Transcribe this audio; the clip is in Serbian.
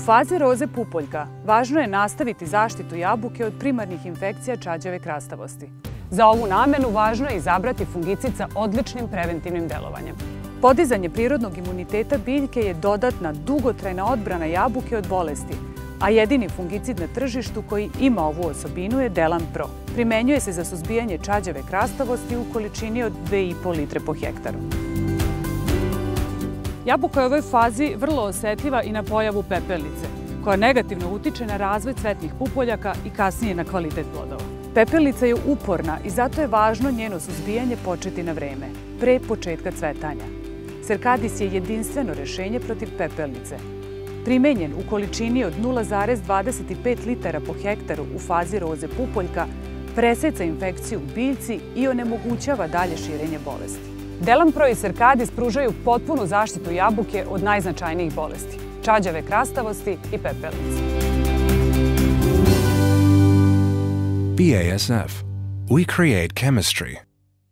fazi roze pupoljka važno je nastaviti zaštitu jabuke od primarnih infekcija čađave krastavosti. Za ovu namenu važno je izabrati fungicid sa odličnim preventivnim delovanjem. Podizanje prirodnog imuniteta biljke je dodatna, dugotrajna odbrana jabuke od bolesti, a jedini fungicid na tržištu koji ima ovu osobinu je Delan Pro. Primenjuje se za suzbijanje čađave krastavosti u količini od 2,5 litre po hektaru. Jabuka je u ovoj fazi vrlo osetljiva i na pojavu pepelnice, koja negativno utiče na razvoj cvetnih pupoljaka i kasnije na kvalitet plodova. Pepelnica je uporna i zato je važno njeno suzbijanje početi na vreme, pre početka cvetanja. Serkadis je jedinstveno rešenje protiv pepelnice. Primenjen u količini od 0,25 litara po hektaru u fazi roze pupoljka, preseca infekciju u biljci i onemogućava dalje širenje bolesti. Delan Pro i Serkadis pružaju potpunu zaštitu jabuke od najznačajnijih bolesti – čađave krastavosti i pepelnice. BASF. We create chemistry.